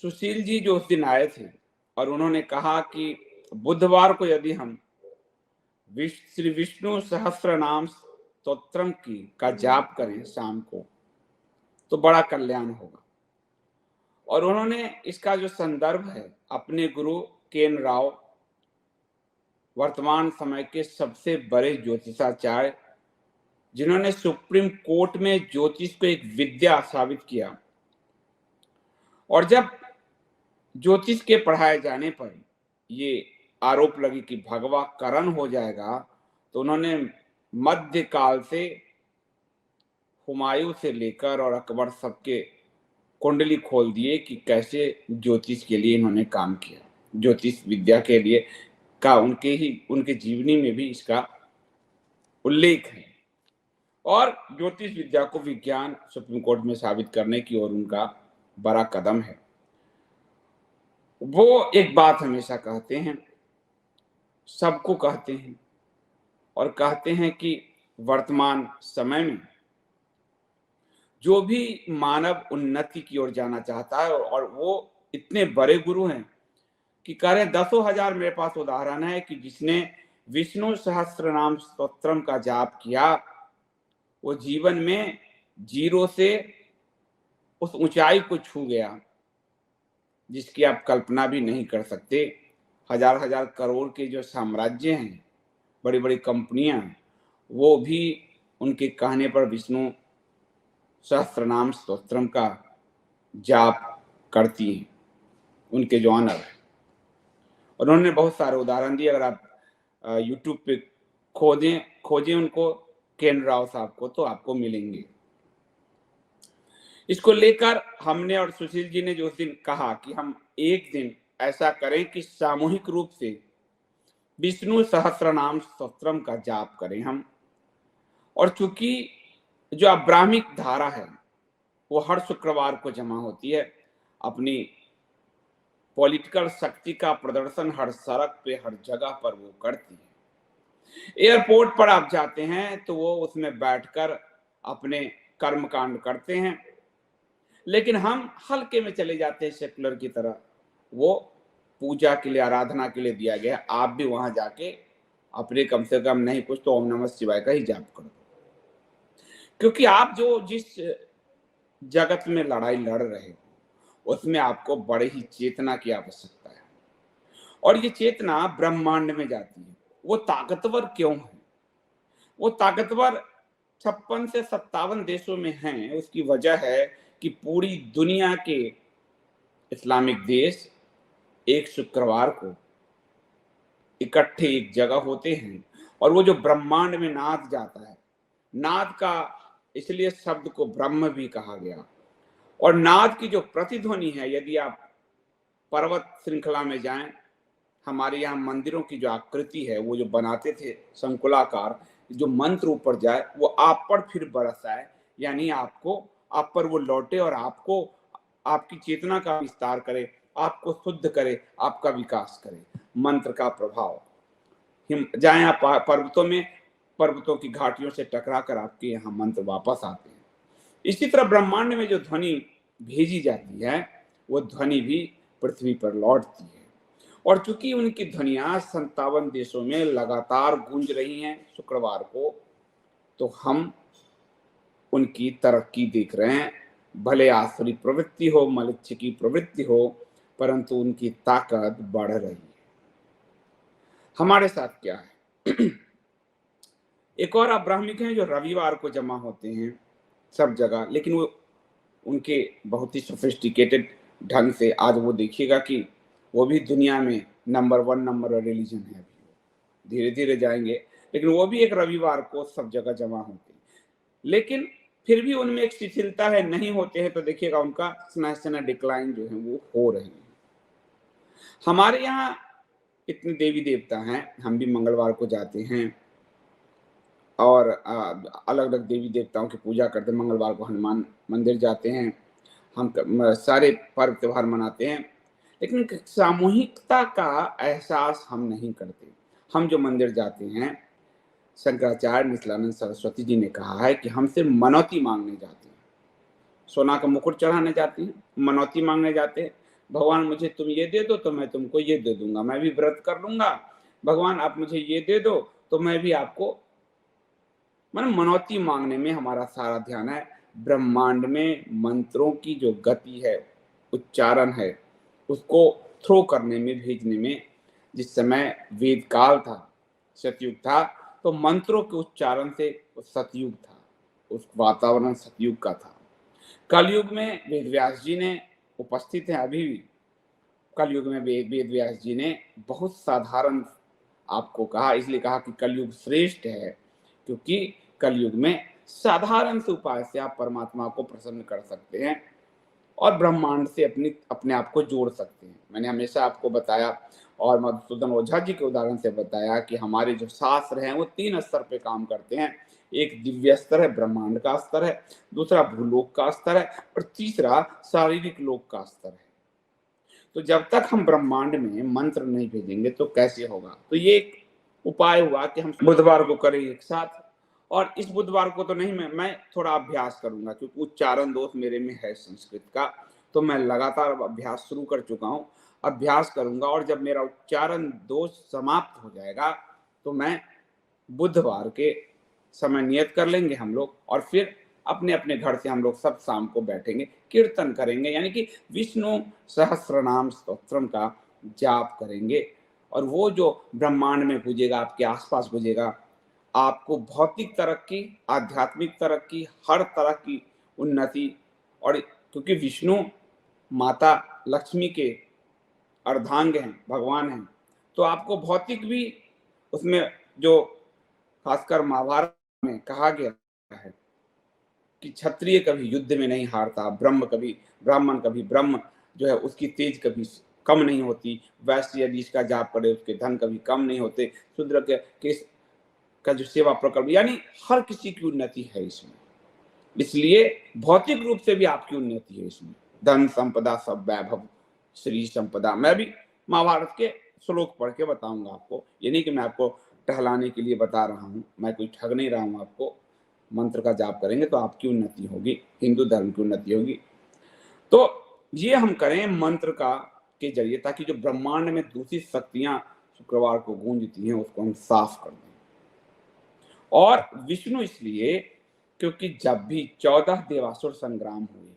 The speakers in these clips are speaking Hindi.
सुशील जी जो उस दिन आए थे और उन्होंने कहा कि बुधवार को यदि हम श्री विष्णु सहस्त्र नाम स्तोत्रम का जाप करें शाम को तो बड़ा कल्याण होगा। और उन्होंने इसका जो संदर्भ है अपने गुरु केन राव, वर्तमान समय के सबसे बड़े ज्योतिषाचार्य, जिन्होंने सुप्रीम कोर्ट में ज्योतिष को एक विद्या साबित किया, और जब ज्योतिष के पढ़ाए जाने पर ये आरोप लगी कि भगवा करण हो जाएगा, तो उन्होंने मध्यकाल से हुमायूं से लेकर और अकबर सबके कुंडली खोल दिए कि कैसे ज्योतिष के लिए इन्होंने काम किया। ज्योतिष विद्या के लिए का उनके जीवनी में भी इसका उल्लेख है। और ज्योतिष विद्या को विज्ञान सुप्रीम कोर्ट में साबित करने की ओर उनका बड़ा कदम है। वो एक बात हमेशा कहते हैं, सबको कहते हैं, और कहते हैं कि वर्तमान समय में जो भी मानव उन्नति की ओर जाना चाहता है, और वो इतने बड़े गुरु हैं कि कह रहे 10,000 मेरे पास उदाहरण है कि जिसने विष्णु सहस्त्र नाम स्तोत्रम का जाप किया वो जीवन में जीरो से उस ऊंचाई को छू गया जिसकी आप कल्पना भी नहीं कर सकते। हजार हजार करोड़ के जो साम्राज्य हैं, बड़ी बड़ी कंपनियां, वो भी उनके कहने पर विष्णु सहस्त्र नाम स्तोत्रम का जाप करती हैं, उनके जो ऑनर है। और उन्होंने बहुत सारे उदाहरण दिए। अगर आप यूट्यूब पे खोजें उनको, केन राव साहब को, तो आपको मिलेंगे। इसको लेकर हमने और सुशील जी ने जो उस दिन कहा कि हम एक दिन ऐसा करें कि सामूहिक रूप से विष्णु सहस्त्र नाम स्तोत्रम का जाप करें हम। और चूंकि जो अब्राह्मिक धारा है वो हर शुक्रवार को जमा होती है, अपनी पॉलिटिकल शक्ति का प्रदर्शन हर सड़क पे, हर जगह पर वो करती है। एयरपोर्ट पर आप जाते हैं तो वो उसमें बैठकर अपने कर्मकांड करते हैं, लेकिन हम हल्के में चले जाते हैं सेकुलर की तरह। वो पूजा के लिए, आराधना के लिए दिया गया। आप भी वहां जाके अपने कम से कम नहीं कुछ तो ओम नमः शिवाय का ही जाप करो, क्योंकि आप जो जिस जगत में लड़ाई लड़ रहे हो उसमें आपको बड़े ही चेतना की आवश्यकता है। और ये चेतना ब्रह्मांड में जाती है। वो ताकतवर क्यों है? वो ताकतवर 56 से 57 देशों में है। उसकी वजह है कि पूरी दुनिया के इस्लामिक देश एक शुक्रवार को इकट्ठे एक जगह होते हैं, और वो जो ब्रह्मांड में नाद जाता है, नाद का इसलिए शब्द को ब्रह्म भी कहा गया। और नाद की जो प्रतिध्वनि है, यदि आप पर्वत श्रृंखला में जाएं, हमारे यहाँ मंदिरों की जो आकृति है वो जो बनाते थे संकुलाकार, जो मंत्र ऊपर जाए वो आप पर फिर बरसाए, यानी आपको आप पर वो लौटे और आपको आपकी चेतना का विस्तार करे, आपको शुद्ध करे, आपका विकास करे। मंत्र का प्रभाव हिम जाए आप पर्वतों में, पर्वतों की घाटियों से टकरा कर आपके यहाँ मंत्र वापस आते हैं। इसी तरह ब्रह्मांड में जो ध्वनि भेजी जाती है वो ध्वनि भी पृथ्वी पर लौटती है। और चूंकि उनकी ध्वनियां 57 देशों में लगातार गूंज रही हैं शुक्रवार को, तो हम उनकी तरक्की देख रहे हैं। भले आसुरी प्रवृत्ति हो, मलिच्छ की प्रवृत्ति हो, परंतु उनकी ताकत बढ़ रही है। हमारे साथ क्या है? एक और अब्राह्मिक हैं जो रविवार को जमा होते हैं सब जगह, लेकिन वो उनके बहुत ही सोफिस्टिकेटेड ढंग से, आज वो देखिएगा कि वो भी दुनिया में नंबर 1 नंबर रिलीजन है। अभी धीरे धीरे जाएंगे, लेकिन वो भी एक रविवार को सब जगह जमा होते हैं। लेकिन फिर भी उनमें एक शिथिलता है, नहीं होते हैं तो देखिएगा उनका स्मैशना डिक्लाइन जो है वो हो रही है। हमारे यहाँ इतने देवी देवता हैं, हम भी मंगलवार को जाते हैं और अलग अलग देवी देवताओं की पूजा करते हैं। मंगलवार को हनुमान मंदिर जाते हैं, हम सारे पर्व त्योहार मनाते हैं, लेकिन सामूहिकता का एहसास हम नहीं करते। हम जो मंदिर जाते हैं, शंकराचार्य मिथिलानंद सरस्वती जी ने कहा है कि हमसे मनौती मांगने जाते हैं, सोना का मुकुट चढ़ाने जाते हैं, मनौती मांगने जाते हैं, भगवान मुझे तुम ये दे दो तो मैं तुमको ये दे दूंगा, मैं भी व्रत कर लूंगा, भगवान आप मुझे ये दे दो तो मैं भी आपको, मनौती मांगने में हमारा सारा ध्यान है। ब्रह्मांड में मंत्रों की जो गति है, उच्चारण है, उसको थ्रो करने में, भेजने में, जिस समय वेद काल था, सतयुग था, तो मंत्रों के उच्चारण से सतयुग था, उस वातावरण सतयुग का था। कलयुग में वेद व्यास जी ने उपस्थित हैं अभी भी, कलयुग में वेद व्यास जी ने बहुत साधारण आपको कहा, इसलिए कहा कि कलयुग श्रेष्ठ है, क्योंकि कलयुग में साधारण से उपाय से आप परमात्मा को प्रसन्न कर सकते हैं और ब्रह्मांड से अपने आप को जोड़ सकते हैं। मैंने हमेशा आपको बताया और मधुसूदन ओझा जी के उदाहरण से बताया कि हमारे जो शास्त्र हैं वो 3 स्तर पे काम करते हैं। एक दिव्य स्तर है, ब्रह्मांड का स्तर है, दूसरा भूलोक का स्तर है और तीसरा शारीरिक लोक का स्तर है। तो जब तक हम ब्रह्मांड में मंत्र नहीं भेजेंगे तो कैसे होगा। तो ये एक उपाय हुआ कि हम बुधवार को करें एक साथ, और इस बुधवार को तो नहीं, मैं थोड़ा अभ्यास करूंगा क्योंकि उच्चारण दोष मेरे में है संस्कृत का, तो मैं लगातार अभ्यास शुरू कर चुका हूँ, अभ्यास करूंगा और जब मेरा उच्चारण दोष समाप्त हो जाएगा तो मैं बुधवार के समय नियत कर लेंगे हम लोग और फिर अपने अपने घर से हम लोग सब शाम को बैठेंगे, कीर्तन करेंगे, यानी कि विष्णु सहस्त्रनाम स्तोत्रम का जाप करेंगे और वो जो ब्रह्मांड में गुजेगा, आपके आसपास गुजेगा, आपको भौतिक तरक्की, आध्यात्मिक तरक्की, हर तरह की उन्नति। और क्योंकि विष्णु माता लक्ष्मी के अर्धांग हैं, भगवान हैं, तो आपको भौतिक भी उसमें जो खासकर महाभारत में कहा गया है कि क्षत्रिय कभी युद्ध में नहीं हारता, ब्राह्मण कभी ब्रह्म जो है उसकी तेज कभी कम नहीं होती, वैश्य यदि इसका जाप करे उसके धन कभी कम नहीं होते, शूद्र के का जो सेवा प्रकल्प, यानी हर किसी की उन्नति है इसमें। इसलिए भौतिक रूप से भी आपकी उन्नति है इसमें, धन संपदा सब वैभव श्री संपदा। मैं भी महाभारत के श्लोक पढ़ के बताऊंगा आपको, ये नहीं कि मैं आपको टहलाने के लिए बता रहा हूँ, मैं कोई ठग नहीं रहा हूँ आपको। मंत्र का जाप करेंगे तो आपकी उन्नति होगी, हिंदू धर्म की उन्नति होगी। तो ये हम करें मंत्र का के जरिए, ताकि जो ब्रह्मांड में दूषित शक्तियां शुक्रवार को गूंजती हैं उसको हम साफ कर दें। और विष्णु इसलिए क्योंकि जब भी 14 देवासुर संग्राम हुए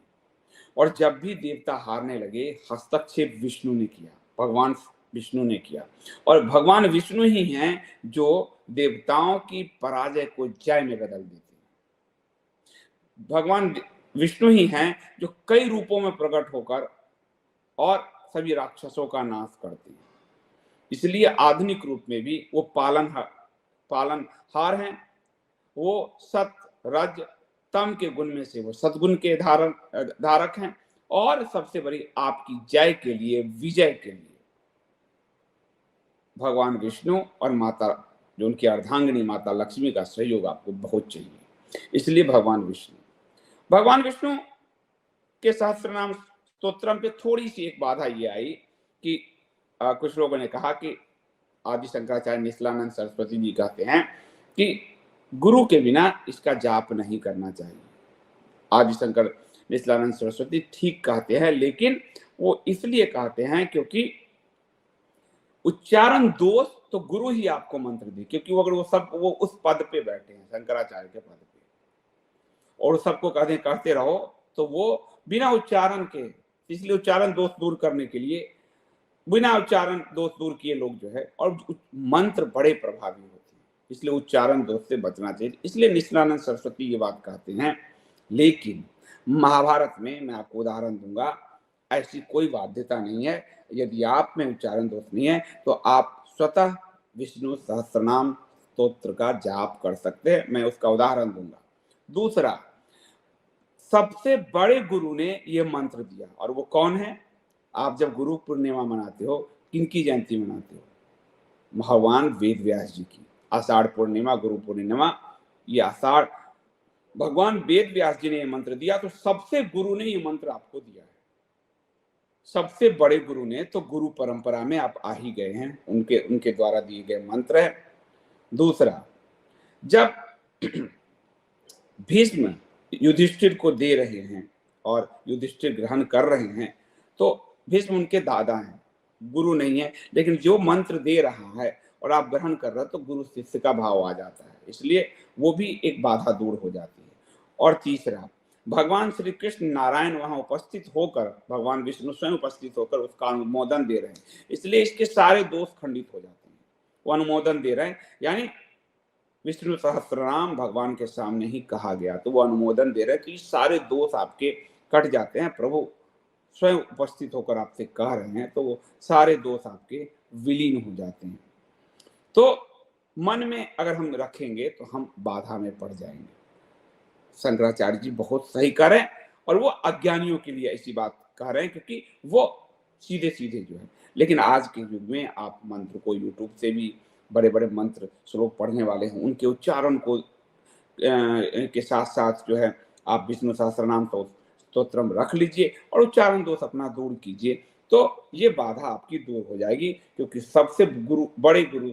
और जब भी देवता हारने लगे, हस्तक्षेप विष्णु ने किया, भगवान विष्णु ने किया। और भगवान विष्णु ही हैं जो देवताओं की पराजय को जय में बदल देते हैं। भगवान विष्णु ही हैं जो कई रूपों में प्रकट होकर और सभी राक्षसों का नाश करते हैं। इसलिए आधुनिक रूप में भी वो पालनहार हैं, वो सत रज तम के गुण में से वो सद्गुण के धारक हैं और सबसे बड़ी आपकी जय के लिए, विजय के लिए भगवान विष्णु और माता जो उनकी अर्धांगिनी माता लक्ष्मी का सहयोग आपको बहुत चाहिए। इसलिए भगवान विष्णु के सहस्त्रनाम स्तोत्रम पे थोड़ी सी एक बाधा ये आई कि कुछ लोगों ने कहा कि आदि शंकराचार्य निश्चलानंद सरस्वती जी कहते हैं कि गुरु के बिना इसका जाप नहीं करना चाहिए। आदि शंकर निश्चलानंद सरस्वती ठीक कहते हैं, लेकिन वो इसलिए कहते हैं क्योंकि उच्चारण दोष तो गुरु ही आपको मंत्र दे, क्योंकि वो अगर वो उस पद पे बैठे हैं, शंकराचार्य के पद पे, और सबको कहते रहो तो वो बिना उच्चारण के, इसलिए उच्चारण दोष दूर करने के लिए बिना उच्चारण दोष दूर किए लोग जो है, और मंत्र बड़े प्रभावी होते हैं, इसलिए उच्चारण दोष से बचना चाहिए। इसलिए निश्चलानंद सरस्वती ये बात कहते हैं। लेकिन महाभारत में मैं आपको उदाहरण दूंगा, ऐसी कोई बाध्यता नहीं है। यदि आप में उच्चारण दोष नहीं है तो आप स्वतः विष्णु सहस्त्रनाम स्तोत्र का जाप कर सकते हैं, मैं उसका उदाहरण दूंगा। दूसरा, सबसे बड़े गुरु ने ये मंत्र दिया, और वो कौन है? आप जब गुरु पूर्णिमा मनाते हो, किनकी जयंती मनाते हो? भगवान वेद व्यास जी की। आषाढ़ पूर्णिमा, गुरु पूर्णिमा, ये आषाढ़ भगवान वेद व्यास जी ने ये मंत्र दिया, तो सबसे गुरु ने ये मंत्र आपको दिया है, सबसे बड़े गुरु ने। तो गुरु परंपरा में आप आ ही गए हैं, उनके द्वारा दिए गए मंत्र है। दूसरा, जब भीष्म युधिष्ठिर को दे रहे हैं और युधिष्ठिर ग्रहण कर रहे हैं, तो भीष्म उनके दादा हैं, गुरु नहीं है, लेकिन जो मंत्र दे रहा है और आप ग्रहण कर रहे हो तो गुरु शिष्य का भाव आ जाता है, इसलिए वो भी एक बाधा दूर हो जाती है। और तीसरा, भगवान श्री कृष्ण नारायण वहां उपस्थित होकर, भगवान विष्णु स्वयं उपस्थित होकर उसका अनुमोदन दे रहे हैं, इसलिए इसके सारे दोष खंडित हो जाते हैं। वो अनुमोदन दे रहे हैं, यानी विष्णु सहस्त्रनाम भगवान के सामने ही कहा गया, तो वो अनुमोदन दे रहे हैं कि सारे दोष आपके कट जाते हैं, प्रभु स्वयं उपस्थित होकर आपसे कह रहे हैं, तो वो सारे दोष आपके विलीन हो जाते हैं। तो मन में अगर हम रखेंगे तो हम बाधा में पड़ जाएंगे। शंकराचार्य जी बहुत सही कह रहे हैं, और वो अज्ञानियों के लिए ऐसी बात कह रहे हैं, क्योंकि वो सीधे सीधे जो है, लेकिन आज के युग में आप मंत्र को यूट्यूब से भी बड़े बड़े मंत्र श्लोक पढ़ने वाले हैं, उनके उच्चारण को के साथ साथ जो है आप विष्णु सहस्त्रनाम स्तोत्रम रख लीजिए और उच्चारण दोष अपना दूर कीजिए, तो ये बाधा आपकी दूर हो जाएगी। क्योंकि सबसे बड़े गुरु,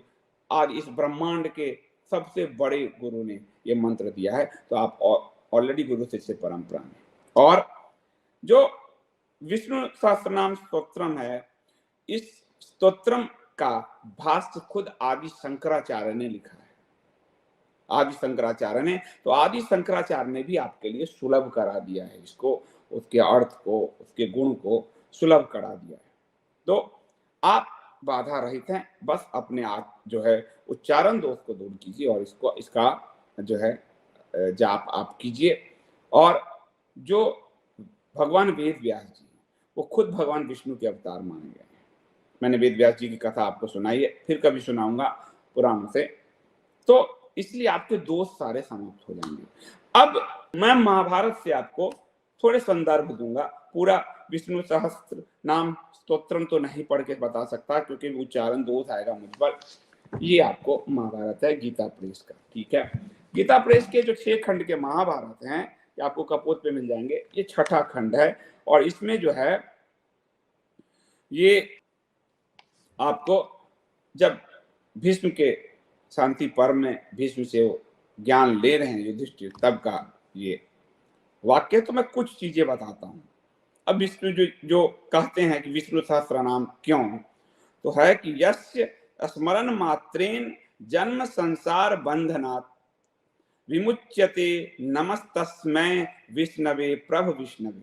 आज इस ब्रह्मांड के सबसे बड़े गुरु ने ये मंत्र दिया है, तो आप ऑलरेडी गुरु शिष्य परंपरा में। और जो विष्णु सहस्त्रनाम स्तोत्रम है, इस स्तोत्रम का भाष्य खुद आदि शंकराचार्य ने लिखा है, आदि शंकराचार्य ने, तो आदि शंकराचार्य ने भी आपके लिए सुलभ करा दिया है इसको, उसके अर्थ को, उसके गुण को सुलभ करा दिया है। तो आप बाधा रहित हैं, बस अपने आप जो है उच्चारण दोष को दूर कीजिए और इसका जो है जाप आप कीजिए। और जो भगवान वेद व्यास जी, वो खुद भगवान विष्णु के अवतार माने गए हैं। मैंने वेद व्यास जी की कथा आपको सुनाई है, फिर कभी सुनाऊंगा पुराणों से, तो इसलिए आपके दोष सारे समाप्त हो जाएंगे। अब मैं महाभारत से आपको थोड़े संदर्भ दूंगा, पूरा विष्णु सहस्त्र नाम स्तोत्रम तो नहीं पढ़ के बता सकता, क्योंकि उच्चारण दोष आएगा मुझ पर। ये आपको महाभारत है गीता प्रेस का, ठीक है। गीता प्रेस के जो 6 खंड के महाभारत हैं, ये आपको कपोत पे मिल जाएंगे, ये 6ठा खंड है, और इसमें जो है ये आपको जब भीष्म के शांति पर्व में भीष्म से ज्ञान ले रहे हैं युधिष्ठिर, तब का ये वाक्य। तो मैं कुछ चीजें बताता हूं। अब विष्णु जो कहते हैं कि विष्णु सहस्त्र नाम क्यों, तो है कि यस्य स्मरण मात्रेन जन्म संसार बंधनात् विमुच्यते नमस्तस्मै विष्णवे प्रभ विष्णवे,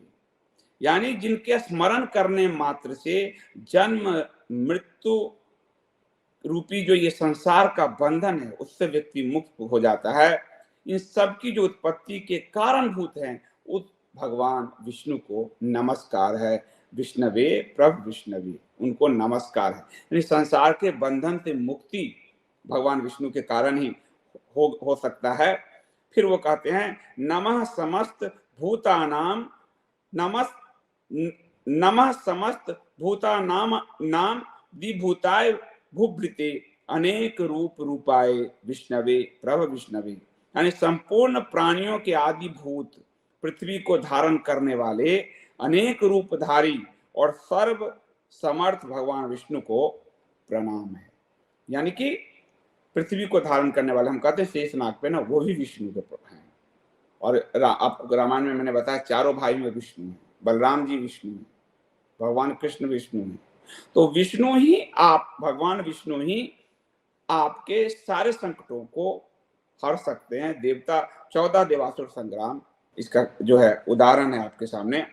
यानी जिनके स्मरण करने मात्र से जन्म मृत्यु रूपी जो ये संसार का बंधन है उससे व्यक्ति मुक्त हो जाता है। इन सब की जो उत्पत्ति के कारणभूत हैं उस भगवान विष्णु को नमस्कार है, विष्णवे प्रभ विष्णवे, उनको नमस्कार है। यानी संसार के बंधन से मुक्ति भगवान विष्णु के कारण ही हो सकता है। फिर वो कहते हैं नमः समस्त भूतानाम नमः समस्त भूतानाम नाम द्विभूताय भूभृते अनेक रूप रूपाय विष्णवे प्रभ विष्णवे, यानी संपूर्ण प्राणियों के आदि भूत पृथ्वी को धारण करने वाले अनेक रूपधारी और सर्व समर्थ भगवान विष्णु को प्रणाम है। यानी कि पृथ्वी को धारण करने वाले, हम कहते हैं शेषनाग पे ना, वो भी विष्णु के हैं। और आपको रामायण में मैंने बताया चारों भाई में विष्णु है, बलराम जी विष्णु है, भगवान कृष्ण विष्णु है। तो विष्णु ही आप, भगवान विष्णु ही आपके सारे संकटों को हर सकते हैं। देवता 14 देवासुर संग्राम इसका जो है उदाहरण है आपके सामने।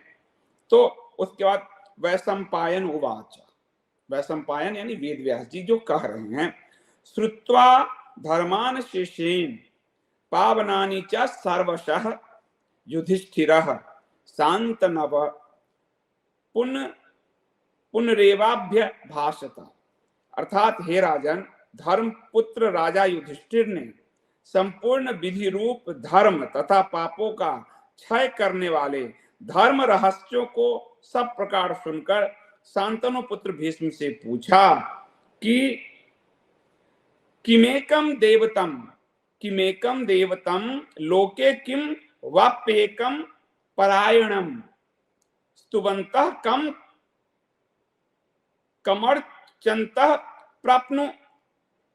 तो उसके बाद वैशंपायन उवाच, वैशंपायन यानी वेद व्यास जी जो कह रहे हैं, श्रुत्वा धर्मान शेषेन पावनानि च सर्वशः युधिष्ठिरः शांतनव पुनरेवाभ्य भाषता, अर्थात हे राजन, धर्म पुत्र राजा युधिष्ठिर ने संपूर्ण विधि रूप धर्म तथा पापों का क्षय करने वाले धर्म रहस्यों को सब प्रकार सुनकर शांतनु पुत्र भीष्म से पूछा कि किमेकम देवतम लोके किम वाप्येकम परायणम स्तुवन्तः कम कमर्चन्तः प्राप्नु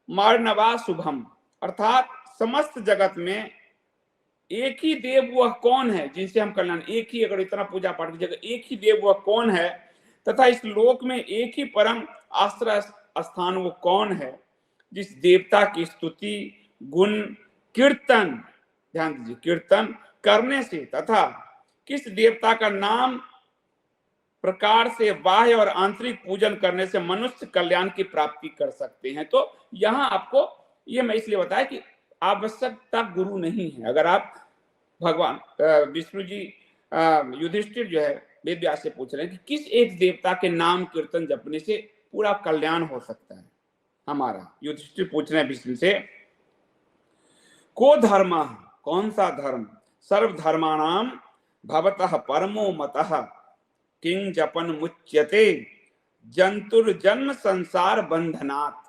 मार्णवा शुभम, अर्थात समस्त जगत में एक ही देव वह कौन है जिनसे हम कल्याण, एक ही, अगर इतना पूजा पाठ की जगह एक ही देव वह कौन है तथा इस लोक में एक ही परम आश्रय स्थान वो कौन है जिस देवता की स्तुति गुण कीर्तन, ध्यान दीजिए, कीर्तन करने से तथा किस देवता का नाम प्रकार से बाह्य और आंतरिक पूजन करने से मनुष्य कल्याण की प्राप्ति कर सकते हैं। तो यहां आपको ये मैं इसलिए बताया कि आवश्यकता गुरु नहीं है। अगर आप भगवान विष्णु जी युधिष्ठिर जो है वेद व्यास से पूछ रहे हैं कि किस एक देवता के नाम कीर्तन जपने से पूरा कल्याण हो सकता है हमारा, युधिष्ठिर पूछ रहे हैं विष्णु से, को धर्म, कौन सा धर्म, सर्वधर्माणाम भवतः परमो मतः किंग जपन मुच्यते जंतुर्जन्म संसार बंधनात्,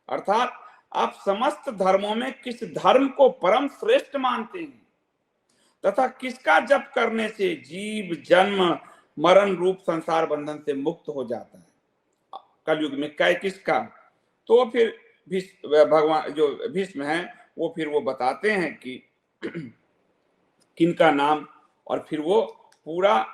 अर्थात आप समस्त धर्मों में किस धर्म को परम श्रेष्ठ मानते हैं तथा किसका जप करने से जीव जन्म मरण रूप संसार बंधन से मुक्त हो जाता है कलयुग में, कै किसका। तो फिर भगवान जो भीष्म है वो फिर वो बताते हैं कि किनका नाम, और फिर वो पूरा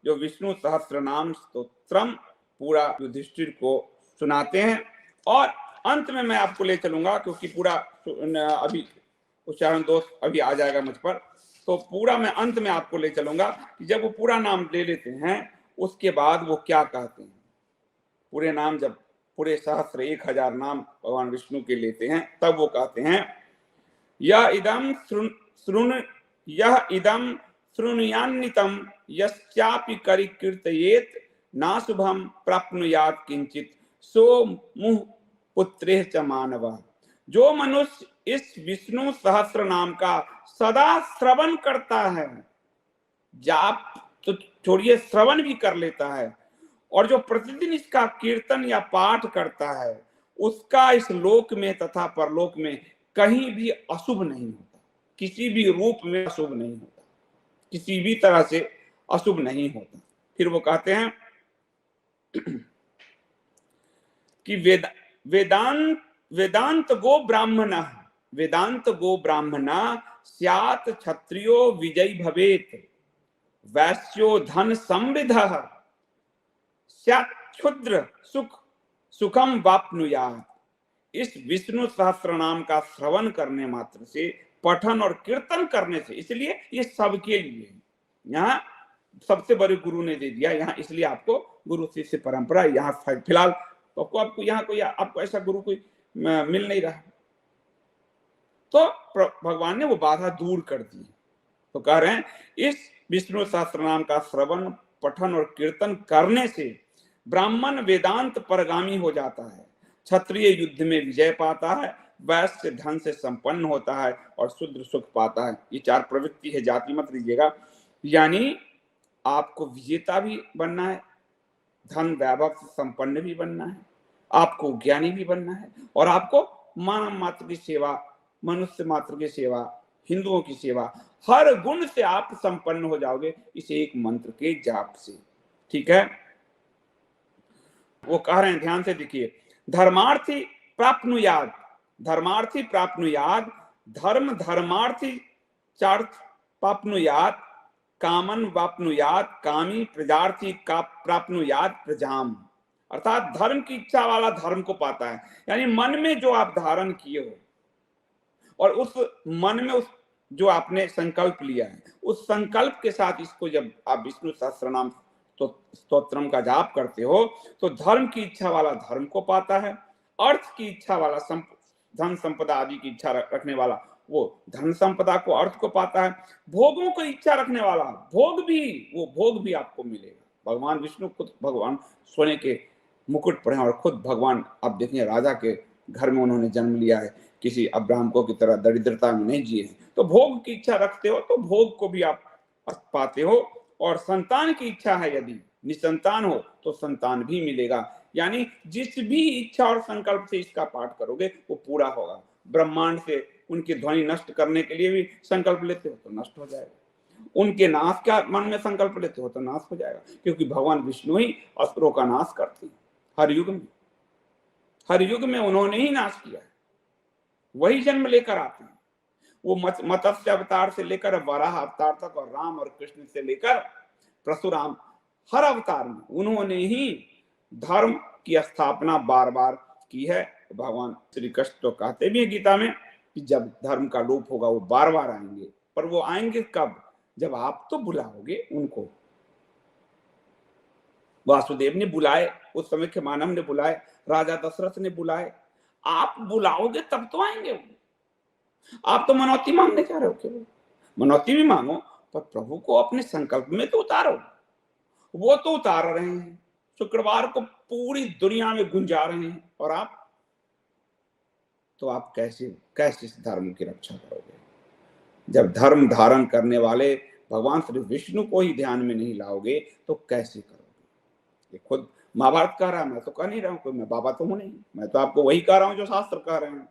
जो विष्णु सहस्त्र नाम स्तोत्रम पूरा युधिष्ठिर को सुनाते हैं। और अंत में मैं आपको ले चलूंगा, क्योंकि पूरा अभी उच्चारण दोष अभी आ जाएगा मुझ पर, तो पूरा मैं अंत में आपको ले चलूंगा कि जब वो पूरा नाम ले लेते हैं उसके बाद वो क्या कहते हैं। पूरे नाम जब पूरे सहस्त्र 1000 नाम भगवान विष्णु के लेते हैं तब वो कहते हैं यह इदम श्रृणुयान्नितम यश्चापि करि कीर्तयेत ना शुभम प्राप्नुयात किंचित सो मुह पुत्रे च मानव। जो मनुष्य इस विष्णु सहस्त्र नाम का सदा श्रवण करता है, जाप तो छोड़िए श्रवण भी कर लेता है, और जो प्रतिदिन इसका कीर्तन या पाठ करता है उसका इस लोक में तथा परलोक में कहीं भी अशुभ नहीं होता, किसी भी रूप में अशुभ नहीं होता, किसी भी तरह से अशुभ नहीं होता। फिर वो कहते हैं कि वेदांत गो ब्राह्मण स्यात् क्षत्रियो विजयी भवेत वैश्यो धन समृद्ध स्यात् क्षुद्र सुखम वाप्नुयात्। इस विष्णु सहस्त्र नाम का श्रवण करने मात्र से, पठन और कीर्तन करने से, इसलिए ये सबके लिए, यहाँ सबसे बड़े गुरु ने दे दिया यहाँ, इसलिए आपको गुरु शिष्य परंपरा यहाँ फिलहाल तो आपको यहाँ कोई आपको ऐसा गुरु कोई मिल नहीं रहा, तो भगवान ने वो बाधा दूर कर दी। तो कह रहे हैं इस विष्णु सहस्त्र नाम का श्रवण पठन और कीर्तन करने से ब्राह्मण वेदांत परगामी हो जाता है, क्षत्रिय युद्ध में विजय पाता है, वैश्य धन से संपन्न होता है और शूद्र सुख पाता है। ये 4 प्रवृत्ति है, जाति मत लीजिएगा। यानी आपको विजेता भी बनना है, धन वैभव से संपन्न भी बनना है, आपको ज्ञानी भी बनना है, और आपको मानव मात्र की सेवा, मनुष्य मात्र की सेवा, हिंदुओं की सेवा, हर गुण से आप संपन्न हो जाओगे इस एक मंत्र के जाप से। ठीक है, वो कह रहे हैं, ध्यान से देखिए, धर्मार्थी प्राप्नुयाद, धर्मार्थी प्राप्नुयाद धर्म धर्मार्थी चार्थ प्राप्नुयाद कामन वाप्नुयाद कामी प्रजार्थी का प्राप्नुयाद प्रजाम। अर्थात धर्म की इच्छा वाला धर्म को पाता है, यानी मन में जो आप धारण किए हो और उस मन में उस जो आपने संकल्प लिया है उस संकल्प के साथ इसको जब आप विष्णु सहस्त्रनाम स्तोत्रम का जाप करते हो तो धर्म की इच्छा वाला धर्म को पाता है, अर्थ की इच्छा वाला धन संपदा आदि की इच्छा रखने वाला वो धन संपदा को अर्थ को पाता है, भोगों को इच्छा रखने वाला भोग भी आपको मिलेगा। भगवान विष्णु खुद भगवान सोने के मुकुट पर हैं और खुद भगवान आप देखें राजा के घर में उन्होंने जन्म लिया है, किसी अब्राह्मकों की तरह दरिद्रता में नहीं जिए हैं। तो भोग की इच्छा रखते हो तो भोग को भी आप पाते हो, और संतान की इच्छा है यदि निसंतान हो तो संतान भी मिलेगा। यानी जिस भी इच्छा और संकल्प से इसका पाठ करोगे वो पूरा होगा। ब्रह्मांड से उनकी ध्वनि नष्ट करने के लिए भी संकल्प लेते हो तो नष्ट हो जाएगा, उनके नाश का मन में संकल्प लेते हो तो नाश हो जाएगा, क्योंकि भगवान विष्णु ही असुरों का नाश करते हैं। हर युग में उन्होंने ही नाश किया है, वही जन्म लेकर आते हैं। वो मत्स्य अवतार से लेकर वराह अवतार तक, और राम और कृष्ण से लेकर परशुराम हर अवतार में उन्होंने ही धर्म की स्थापना बार बार की है। भगवान श्री कृष्ण तो कहते भी हैं गीता में कि जब धर्म का लोप होगा वो बार बार आएंगे, पर वो आएंगे कब? जब आप तो बुलाओगे उनको। वासुदेव ने बुलाए, उस समय के मानव ने बुलाए, राजा दशरथ ने बुलाए, आप बुलाओगे तब तो आएंगे वो। आप तो मनौती मांगने जा रहे हो, केवल मनौती भी मांगो पर प्रभु को अपने संकल्प में तो उतारो। वो तो उतार रहे हैं, शुक्रवार को पूरी दुनिया में गुंजा रहे हैं, और आप कैसे कैसे इस धर्म की रक्षा करोगे? जब धर्म धारण करने वाले भगवान श्री विष्णु को ही ध्यान में नहीं लाओगे तो कैसे करोगे? ये खुद महाभारत कह रहा है, मैं तो कह नहीं रहा हूं, कोई मैं बाबा तो हूं नहीं, मैं तो आपको वही कह रहा हूं जो शास्त्र कह रहे हैं।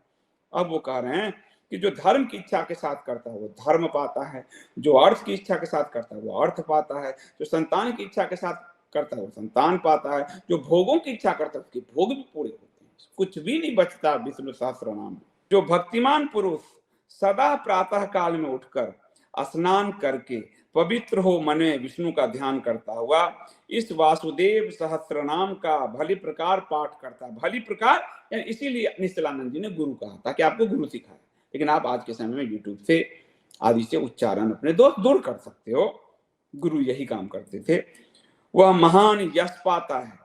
अब वो कह रहे हैं कि जो धर्म की इच्छा के साथ करता है वो धर्म पाता है, जो अर्थ की इच्छा के साथ करता है वो अर्थ पाता है, जो संतान की इच्छा के साथ करता है वो संतान पाता है, जो भोगों की इच्छा करता है उसके भोग भी पूरे होते हैं, कुछ भी नहीं बचता विष्णु सहस्त्र नाम। जो भक्तिमान पुरुष सदा प्रातः काल में उठकर स्नान करके पवित्र हो मन में विष्णु का ध्यान करता हुआ इस वासुदेव सहस्त्र नाम का भली प्रकार पाठ करता है। भली प्रकार इसीलिए निश्चलानंद जी ने गुरु कहा था कि आपको गुरु सिखाए, लेकिन आप आज के समय में यूट्यूब से आदि से उच्चारण अपने दोस्त दूर कर सकते हो। गुरु यही काम करते थे। वह महान यश पाता है,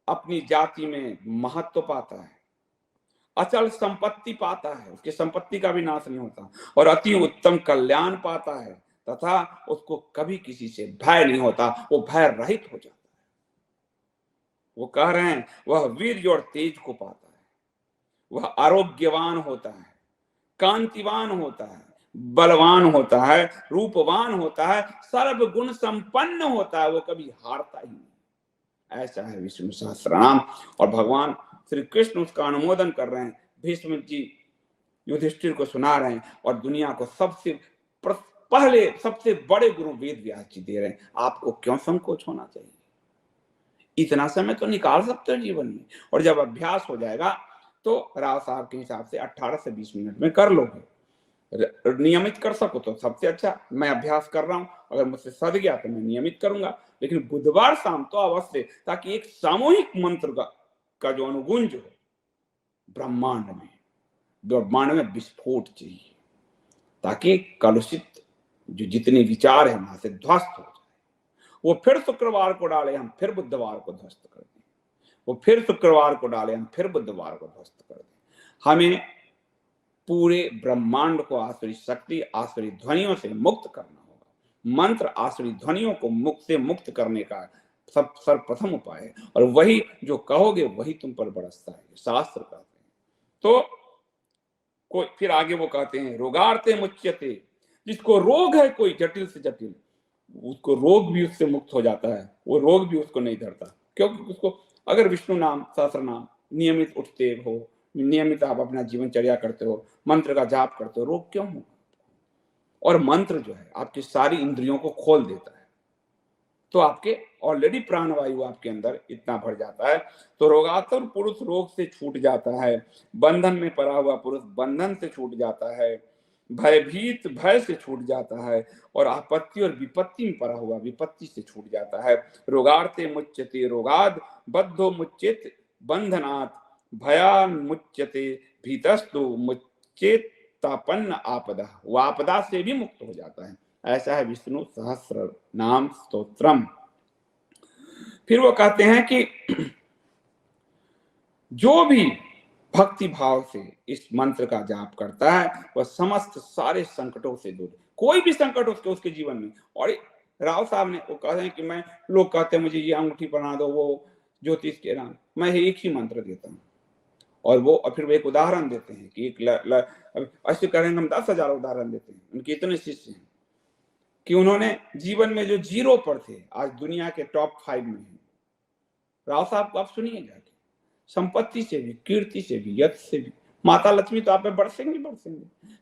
अपनी जाति में महत्व पाता है, अचल संपत्ति पाता है, उसकी संपत्ति का भी नाश नहीं होता, और अति उत्तम कल्याण पाता है तथा उसको कभी किसी से भय नहीं होता, वो भय रहित हो जाता है। वो कह रहे हैं वह वीर्य और तेज को पाता है, वह आरोग्यवान होता है, कांतिवान होता है, बलवान होता है, रूपवान होता है, सर्व गुण संपन्न होता है, वो कभी हारता ही नहीं। ऐसा है विष्णु सहस्त्रनाम, और भगवान श्री कृष्ण उसका अनुमोदन कर रहे हैं। भीष्म जी युधिष्ठिर को सुना रहे हैं, और दुनिया को सबसे पहले सबसे बड़े गुरु वेद व्यास जी दे रहे हैं। आपको क्यों संकोच होना चाहिए? इतना समय तो निकाल सकते हो जीवन में, और जब अभ्यास हो जाएगा तो राव साहब के हिसाब से 18 से 20 मिनट में कर लोगे। नियमित कर सको तो सबसे अच्छा। मैं अभ्यास कर रहा हूं, अगर मुझसे सध गया तो मैं नियमित करूंगा, लेकिन बुधवार शाम तो अवश्य, ताकि एक सामूहिक मंत्र का जो अनुगुंज हो ब्रह्मांड में विस्फोट चाहिए, ताकि कलुषित जो जितने विचार है वहां से ध्वस्त हो जाए। वो फिर शुक्रवार को डाले, हम फिर बुधवार को ध्वस्त कर दें। वो फिर शुक्रवार को डाले, हम फिर बुधवार को ध्वस्त कर दें। हमें पूरे ब्रह्मांड को आसुरी शक्ति, आसुरी ध्वनियों से मुक्त करना होगा। मंत्र आसुरी ध्वनियों को मुक्त करने का सब सर्वप्रथम उपाय है, और वही जो कहोगे वही तुम पर बरसता है, शास्त्र कहते हैं। तो कोई फिर आगे वो कहते हैं रोगार्ते मुच्यते, जिसको रोग है कोई जटिल से जटिल, उसको रोग भी उससे मुक्त हो जाता है, वो रोग भी उसको नहीं धरता, क्योंकि उसको अगर विष्णु नाम सहस्त्र नाम नियमित उठते हो, नियमित आप अपना जीवनचर्या करते हो, मंत्र का जाप करते हो, रोग क्यों होगा? और मंत्र जो है आपकी सारी इंद्रियों को खोल देता है, तो आपके ऑलरेडी प्राणवायु आपके अंदर इतना भर जाता है, तो रोगातुर पुरुष रोग से छूट जाता है, बंधन में पड़ा हुआ पुरुष बंधन से छूट जाता है, भयभीत भय से छूट जाता है, और आपत्ति और विपत्ति में पड़ा हुआ विपत्ति से छूट जाता है। रोगार्ते मुच्यते रोगाद, बद्धो मुच्येत बंधनात्, भयान मुच्यते भीतस्तु मुच्येतापन्न आपदा, वो आपदा से भी मुक्त हो जाता है। ऐसा है विष्णु सहस्त्र नाम स्तोत्रम। फिर वो कहते हैं कि जो भी भक्ति भाव से इस मंत्र का जाप करता है वह समस्त सारे संकटों से दूर, कोई भी संकट उसके जीवन में। और राव साहब ने वो कहते हैं कि मैं, लोग कहते हैं मुझे ये अंगूठी पहना दो, वो ज्योतिष के नाम, मैं एक ही मंत्र देता हूँ, और फिर वो एक उदाहरण देते हैं कि ऐसे करेंगे हम 10,000 उदाहरण देते हैं। उनके इतने शिष्य हैं कि उन्होंने जीवन में जो 0 पर थे आज दुनिया के टॉप 5 में हैं। राव साहब को आप सुनिए जाके, संपत्ति से भी, कीर्ति से भी, यश से भी, माता लक्ष्मी तो आप पे बरसेंगे।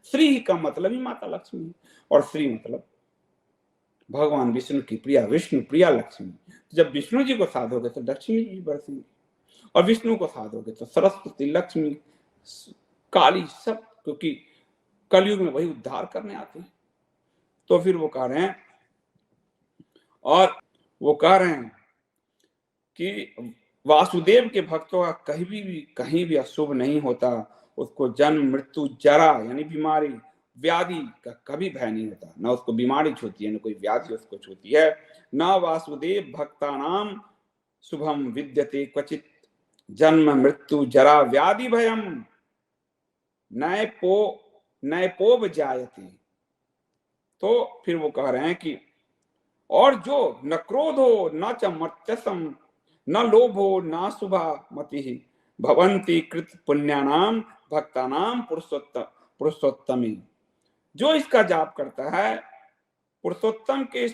श्री का मतलब ही माता लक्ष्मी, और श्री मतलब भगवान विष्णु की प्रिया, विष्णु प्रिया लक्ष्मी। तो जब विष्णु जी को साधोगे तो लक्ष्मी जी बरसेंगे, और विष्णु को साधोगे तो सरस्वती, लक्ष्मी, काली, सब, क्योंकि कलयुग में वही उद्धार करने आते हैं। तो फिर वो कह रहे हैं और वो कह रहे हैं कि वासुदेव के भक्तों का कहीं भी अशुभ नहीं होता, उसको जन्म मृत्यु जरा यानी बीमारी व्याधि का कभी भय नहीं होता, ना उसको बीमारी छूती है न कोई व्याधि उसको छूती है। न वासुदेव भक्तानाम शुभम विद्यते क्वचित जन्म मृत्यु जरा व्याधि भयम नयपोव जायते। तो फिर वो कह रहे हैं कि और जो न क्रोध हो न च मर्त्यसम न लोभ हो न शुभा मति भवंती कृत पुण्यानाम भक्तानाम पुरुषोत्तमी, जो इसका जाप करता है पुरुषोत्तम के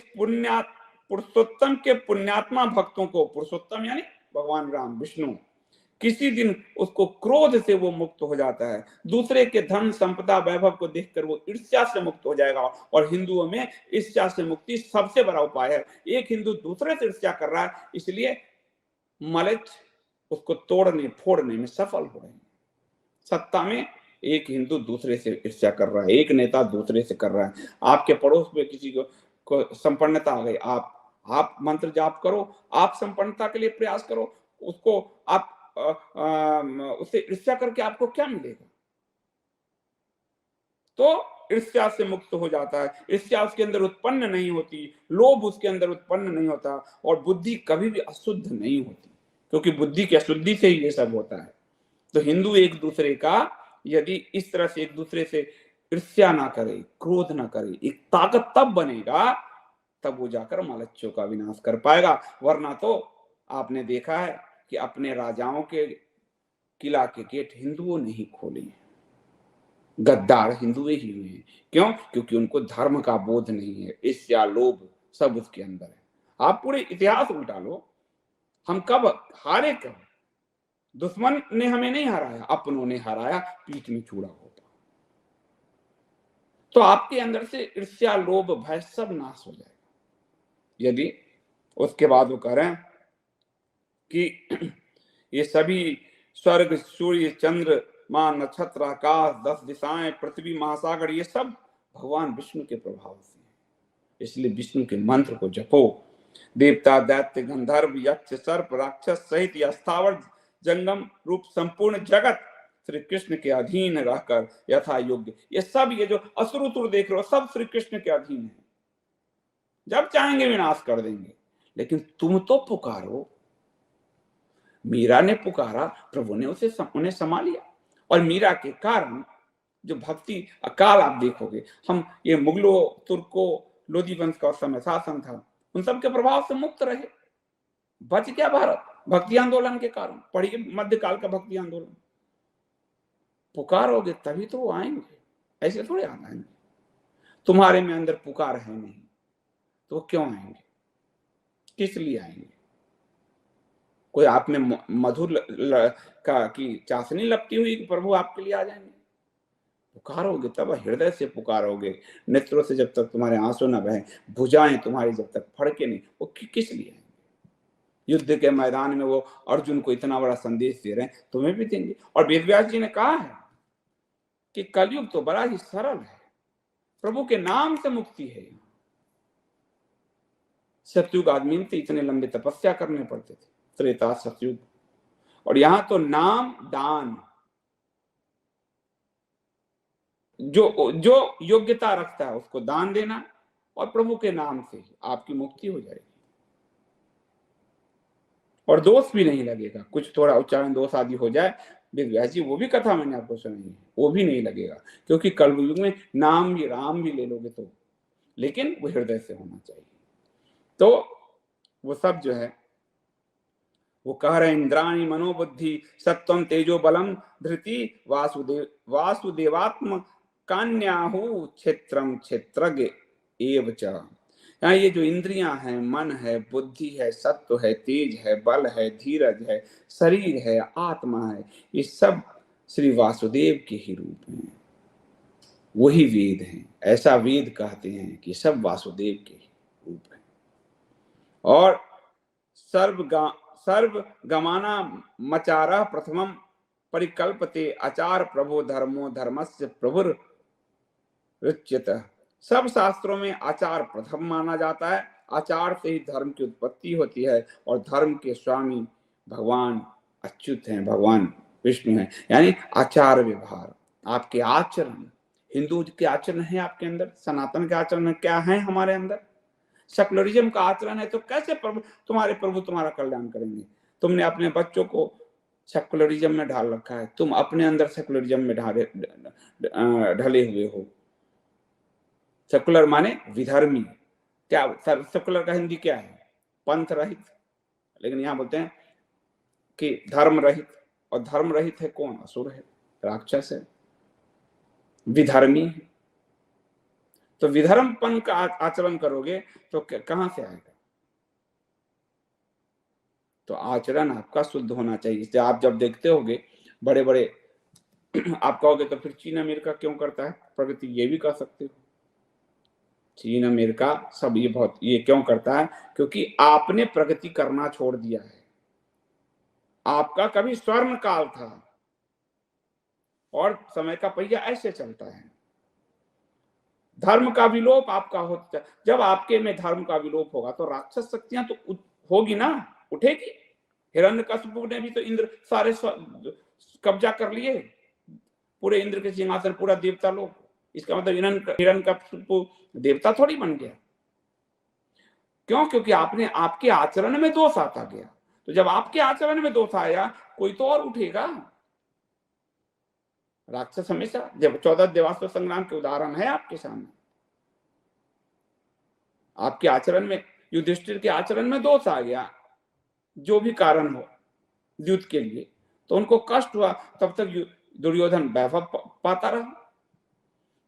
पुरुषोत्तम के पुण्यात्मा भक्तों को, पुरुषोत्तम यानी भगवान राम विष्णु, किसी दिन उसको क्रोध से वो मुक्त हो जाता है, दूसरे के धन संपदा वैभव को देखकर वो ईर्ष्या से मुक्त हो जाएगा। और हिंदुओं में ईर्ष्या से मुक्ति सबसे बड़ा उपाय है। एक हिंदू दूसरे से ईर्ष्या कर रहा है, इसलिए मलिच उसको तोड़ने फोड़ने में सफल हो रहे हैं। सत्ता में एक हिंदू दूसरे से ईर्ष्या कर रहा है, एक नेता दूसरे से कर रहा है। आपके पड़ोस में किसी को संपन्नता आ गई, आप मंत्र जाप करो, आप संपन्नता के लिए प्रयास करो, उसको आप उससे ईर्ष्या करके आपको क्या मिलेगा? तो ईर्ष्या से मुक्त हो जाता है, ईर्ष्या उसके अंदर उत्पन्न नहीं होती, लोभ उसके अंदर उत्पन्न नहीं होता, और बुद्धि कभी भी अशुद्ध नहीं होती, क्योंकि बुद्धि की अशुद्धि से ही ये सब होता है। तो हिंदू एक दूसरे का यदि इस तरह से एक दूसरे से ईर्ष्या ना करे, क्रोध ना करे, एक ताकत तब बनेगा, तब वो जाकर मालच्यों का विनाश कर पाएगा। वरना तो आपने देखा है कि अपने राजाओं के किला के गेट हिंदुओं ने ही खोले हैं, गद्दार हिंदुए ही हुए हैं। क्यों? क्योंकि उनको धर्म का बोध नहीं है, ईर्ष्या लोभ सब उसके अंदर है। आप पूरे इतिहास उल्टा लो, हम कब हारे, कब दुश्मन ने हमें नहीं हराया, अपनों ने हराया, पीठ में चूड़ा होता। तो आपके अंदर से ईर्ष्या लोभ भय सब नाश हो जाएगा। यदि उसके बाद वो कह रहे हैं कि ये सभी स्वर्ग सूर्य चंद्र मां नक्षत्र आकाश 10 दिशाएं पृथ्वी महासागर ये सब भगवान विष्णु के प्रभाव से है, इसलिए विष्णु के मंत्र को जपो। देवता दैत्य गंधर्व यक्ष सर्प राक्षस सहित स्थावर जंगम रूप संपूर्ण जगत श्री कृष्ण के अधीन रहकर यथा योग्य, ये सब ये जो असुर देख रहे हो सब श्री कृष्ण के अधीन है, जब चाहेंगे विनाश कर देंगे। लेकिन तुम तो पुकारो, मीरा ने पुकारा, प्रभु ने उन्हें संभाल लिया। और मीरा के कारण जो भक्ति अकाल आप देखोगे, हम ये मुगलों तुर्कों लोधी वंश का उस समय शासन था, उन सब के प्रभाव से मुक्त रहे, बच गया भारत भक्ति आंदोलन के कारण। पढ़िए मध्यकाल का भक्ति आंदोलन। पुकारोगे तभी तो वो आएंगे, ऐसे थोड़े आ आएंगे। तुम्हारे में अंदर पुकार है नहीं तो वो क्यों आएंगे, किस लिए आएंगे? कोई आप में मधुर का की चाशनी लपटी हुई कि प्रभु आपके लिए आ जाएंगे? पुकारोगे तब, हृदय से पुकारोगे, नेत्रों से जब तक तुम्हारे आंसू न बहे, भुजाएं तुम्हारी जब तक फड़के नहीं, वो किस लिए आएंगे? युद्ध के मैदान में वो अर्जुन को इतना बड़ा संदेश दे रहे हैं, तुम्हें भी देंगे। और वेदव्यास जी ने कहा है कि कलयुग तो बड़ा ही सरल है, प्रभु के नाम से मुक्ति है। सतयुग आदमी थे, इतने लंबे तपस्या करने पड़ते थे, त्रेता सतयुग, और यहां तो नाम दान, जो योग्यता रखता है उसको दान देना, और प्रभु के नाम से आपकी मुक्ति हो जाएगी और दोष भी नहीं लगेगा। कुछ थोड़ा उच्चारण दोष आदि हो जाए, वेदव्यास जी वो भी कथा मैंने आपको सुनाई है, वो भी नहीं लगेगा, क्योंकि कलयुग में नाम भी राम भी ले लोगे तो, लेकिन वो हृदय से होना चाहिए। तो वो सब जो है वो कह रहे इंद्राणी मनोबुद्धि सत्वम तेजो बलम धृति वासुदेवात्म कान्याहु क्षेत्रम क्षेत्रज्ञ एव च। यहाँ ये जो इंद्रियां हैं, मन है, बुद्धि है, सत्व है, तेज है, बल है, धीरज है, शरीर है, आत्मा है, ये सब श्री वासुदेव के ही रूप हैं, वही वेद हैं। ऐसा वेद कहते हैं कि सब वासुदेव के ही रूप हैं। और सर्व गमाना मचारा प्रथमम परिकल्पते आचार प्रभो धर्मो धर्मस्य प्रभुर रुच्यत। सब शास्त्रों में आचार प्रथम माना जाता है, आचार से ही धर्म की उत्पत्ति होती है और धर्म के स्वामी भगवान अच्युत हैं, भगवान विष्णु हैं। यानी आचार व्यवहार, आपके आचरण, हिंदू के आचरण है आपके अंदर, सनातन के आचरण क्या है हमारे अंदर। सेकुलरिज्म का आचरण है तो कैसे तुम्हारे प्रभु तुम्हारा कल्याण करेंगे। तुमने अपने बच्चों को सेकुलरिज्म में ढाल रखा है, तुम अपने अंदर सेकुलरिज्म में ढले हुए हो। सेकुलर माने विधर्मी। क्या सेकुलर का हिंदी क्या है? पंथ रहित। लेकिन यहां बोलते हैं कि धर्म रहित, और धर्म रहित है कौन? असुर है, राक्षस है, विधर्मी है। तो विधर्मपन का आचरण करोगे तो कहां से आएगा? तो आचरण आपका शुद्ध होना चाहिए। इसलिए आप जब देखते होगे बड़े बड़े आप कहोगे तो फिर चीन अमेरिका क्यों करता है प्रगति? ये भी कह सकते हो, चीन अमेरिका सब ये क्यों करता है? क्योंकि आपने प्रगति करना छोड़ दिया है। आपका कभी स्वर्ण काल था और समय का पहिया ऐसे चलता है। धर्म का विलोप आपका होता है। जब आपके में धर्म का विलोप होगा तो राक्षस शक्तियां तो होगी ना, उठेगी। हिरण्यकशिपु ने भी तो इंद्र सारे कब्जा कर लिए, पूरे इंद्र के सिंहासन, पूरा देवता लोग। इसका मतलब हिरण्यकशिपु देवता थोड़ी बन गया। क्यों? क्योंकि आपके आचरण में दोष आता गया। तो जब आपके आचरण में दोष आया कोई तो और उठेगा। राक्षस हमेशा, जब 14 देवासुर संग्राम के उदाहरण है आपके सामने, आपके आचरण में, युधिष्ठिर के आचरण में दोष आ गया, जो भी कारण हो युद्ध के लिए, तो उनको कष्ट हुआ, तब तक दुर्योधन वैभव पाता रहा।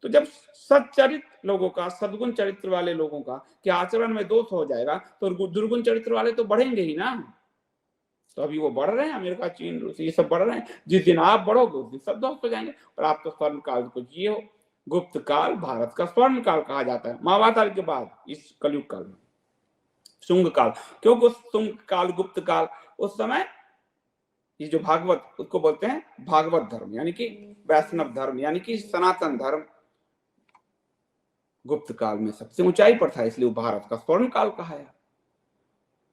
तो जब सच्चरित लोगों का, सद्गुण चरित्र वाले लोगों का कि आचरण में दोष हो जाएगा तो दुर्गुण चरित्र वाले तो बढ़ेंगे ही ना। तो अभी वो बढ़ रहे हैं, अमेरिका, चीन, रूस, ये सब बढ़ रहे हैं। जिस दिन आप बढ़ोगे उस दिन सब ध्वस्त हो जाएंगे। और आप तो स्वर्ण काल को जिए हो। गुप्त काल भारत का स्वर्ण काल कहा जाता है। महाभारत के बाद इस कलयुग काल में शुंग काल। क्योंकि शुंग काल, गुप्त काल, उस समय ये जो भागवत, उसको बोलते हैं भागवत धर्म, यानी कि वैष्णव धर्म, यानी कि सनातन धर्म गुप्त काल में सबसे ऊंचाई पर था, इसलिए भारत का स्वर्ण काल कहा है।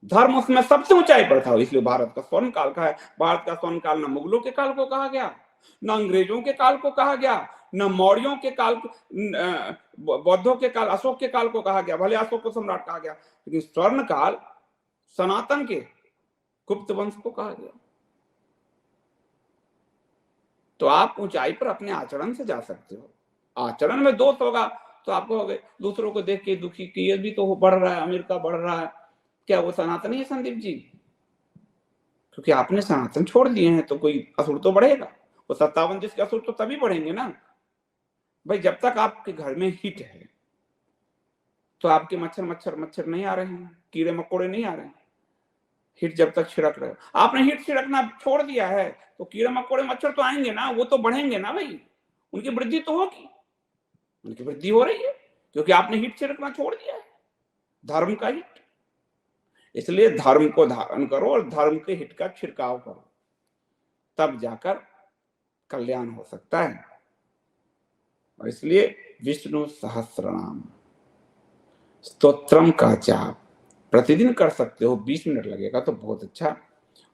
धर्म उसमें सबसे ऊंचाई पर था, इसलिए भारत का स्वर्ण काल कहा है। भारत का स्वर्ण काल न मुगलों के काल को कहा गया, न अंग्रेजों के काल को कहा गया, न मौर्यों के काल, बौद्धों के काल, अशोक के काल को कहा गया। भले अशोक को सम्राट कहा गया, लेकिन स्वर्ण काल सनातन के गुप्त वंश को कहा गया। तो आप ऊंचाई पर अपने आचरण से जा सकते हो। आचरण में दोष होगा तो आपको हो गए दूसरों को देख के दुखी कि ये भी तो बढ़ रहा है, अमेरिका बढ़ रहा है, क्या वो सनातनी है संदीप जी? क्योंकि आपने सनातन छोड़ दिए हैं तो कोई असुर तो बढ़ेगा। वो 57 देश के असुर तो तभी बढ़ेंगे ना भाई, जब तक आपके घर में हिट है तो आपके मच्छर नहीं आ रहे हैं, कीड़े मकोड़े नहीं आ रहे हैं। हिट जब तक छिड़क रहे हो, आपने हिट छिड़कना छोड़ दिया है तो कीड़े मकोड़े मच्छर तो आएंगे ना, वो तो बढ़ेंगे ना भाई, उनकी वृद्धि तो होगी। उनकी वृद्धि हो रही है क्योंकि आपने हिट छिड़कना छोड़ दिया है, धर्म का हिट। इसलिए धर्म को धारण करो और धर्म के हिट का छिड़काव करो, तब जाकर कल्याण हो सकता है। और इसलिए विष्णु सहस्त्रनाम स्तोत्रम का जाप प्रतिदिन कर सकते हो, 20 मिनट लगेगा तो बहुत अच्छा।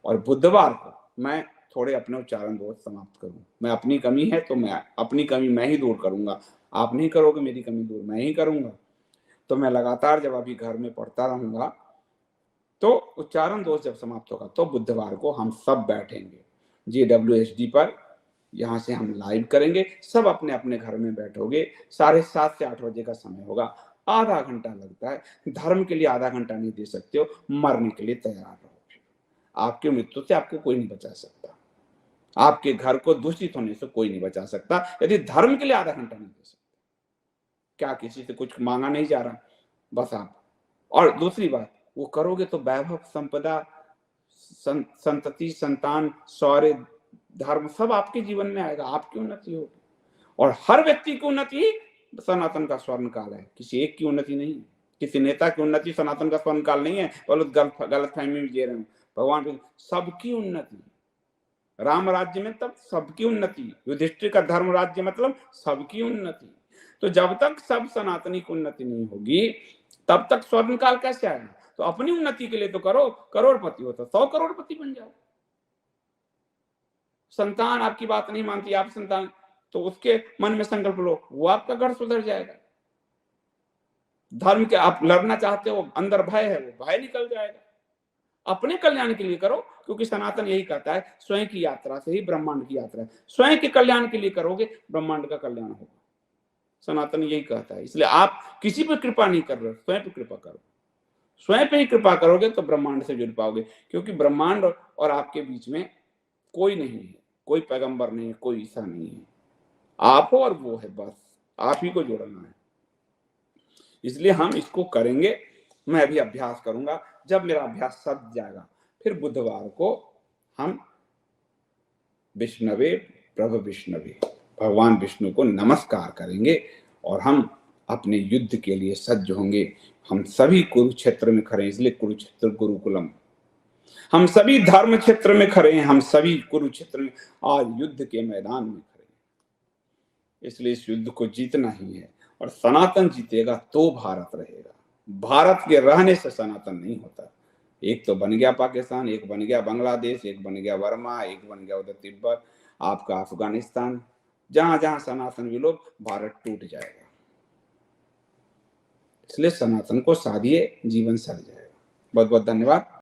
और बुधवार को मैं थोड़े अपने उच्चारण दोष समाप्त करूं। मैं अपनी कमी है तो मैं अपनी कमी मैं ही दूर करूंगा, आप नहीं करोगे मेरी कमी दूर, मैं ही करूंगा। तो मैं लगातार जब अभी घर में पढ़ता रहूंगा तो उच्चारण दोष जब समाप्त होगा तो बुधवार को हम सब बैठेंगे JWSD पर, यहाँ से हम लाइव करेंगे। सब अपने अपने घर में बैठोगे, 7:30 से 8 बजे का समय होगा, आधा घंटा लगता है। धर्म के लिए आधा घंटा नहीं दे सकते हो, मरने के लिए तैयार रहो। आपकी मृत्यु से आपको कोई नहीं बचा सकता, आपके घर को दूषित होने से कोई नहीं बचा सकता यदि धर्म के लिए आधा घंटा नहीं दे सकते। क्या किसी से कुछ मांगा नहीं जा रहा, बस आप। और दूसरी बात, वो करोगे तो वैभव, संपदा, संतति, संतान, शौर्य, धर्म सब आपके जीवन में आएगा, आपकी उन्नति होगी। और हर व्यक्ति की उन्नति सनातन का स्वर्ण काल है, किसी एक की उन्नति नहीं, किसी नेता की उन्नति सनातन का स्वर्ण काल नहीं है। वो लोग गलत फहमी में जी रहे हैं। भगवान सबकी उन्नति, राम राज्य में तब सबकी उन्नति, युधिष्ठिर का धर्म राज्य मतलब सबकी उन्नति। तो जब तक सब सनातनी की उन्नति नहीं होगी तब तक स्वर्ण काल कैसे आएगा? तो अपनी उन्नति के लिए तो करो, करोड़पति हो तो 100 करोड़पति बन जाओ। संतान आपकी बात नहीं मानती, आप संतान, तो उसके मन में संकल्प लो, वो आपका घर सुधर जाएगा। धर्म के आप लड़ना चाहते हो, अंदर भय है, वो भय निकल जाएगा। अपने कल्याण के लिए करो, क्योंकि सनातन यही कहता है, स्वयं की यात्रा से ही ब्रह्मांड की यात्रा है। स्वयं के कल्याण के लिए करोगे, ब्रह्मांड का कल्याण होगा। सनातन यही कहता है। इसलिए आप किसी पर कृपा नहीं कर रहे हो, स्वयं पर कृपा करो। स्वयं पे ही कृपा करोगे तो ब्रह्मांड से जुड़ पाओगे, क्योंकि ब्रह्मांड और आपके बीच में कोई नहीं है, कोई पैगंबर नहीं है, कोई ईसा नहीं है। आप हो और वो है, बस आप ही को जोड़ना है। इसलिए हम इसको करेंगे। मैं अभी अभ्यास करूंगा, जब मेरा अभ्यास सध जाएगा फिर बुधवार को हम विष्णवे प्रभु विष्णवे, भगवान विष्णु को नमस्कार करेंगे और हम अपने युद्ध के लिए सज्ज होंगे। हम सभी कुरुक्षेत्र में खड़े हैं, इसलिए कुरुक्षेत्र गुरुकुलम। हम सभी धर्म क्षेत्र में खड़े हैं, हम सभी कुरुक्षेत्र में आज युद्ध के मैदान में खड़े हैं। इसलिए इस युद्ध को जीतना ही है, और सनातन जीतेगा तो भारत रहेगा। भारत के रहने से सनातन नहीं होता। एक तो बन गया पाकिस्तान, एक बन गया बांग्लादेश, एक बन गया वर्मा, एक बन गया उधर तिब्बत, आपका अफगानिस्तान। जहां जहां सनातन विलोप, भारत टूट जाएगा। इसलिए सनातन को साधिए, जीवन सर जाएगा। बहुत बहुत धन्यवाद।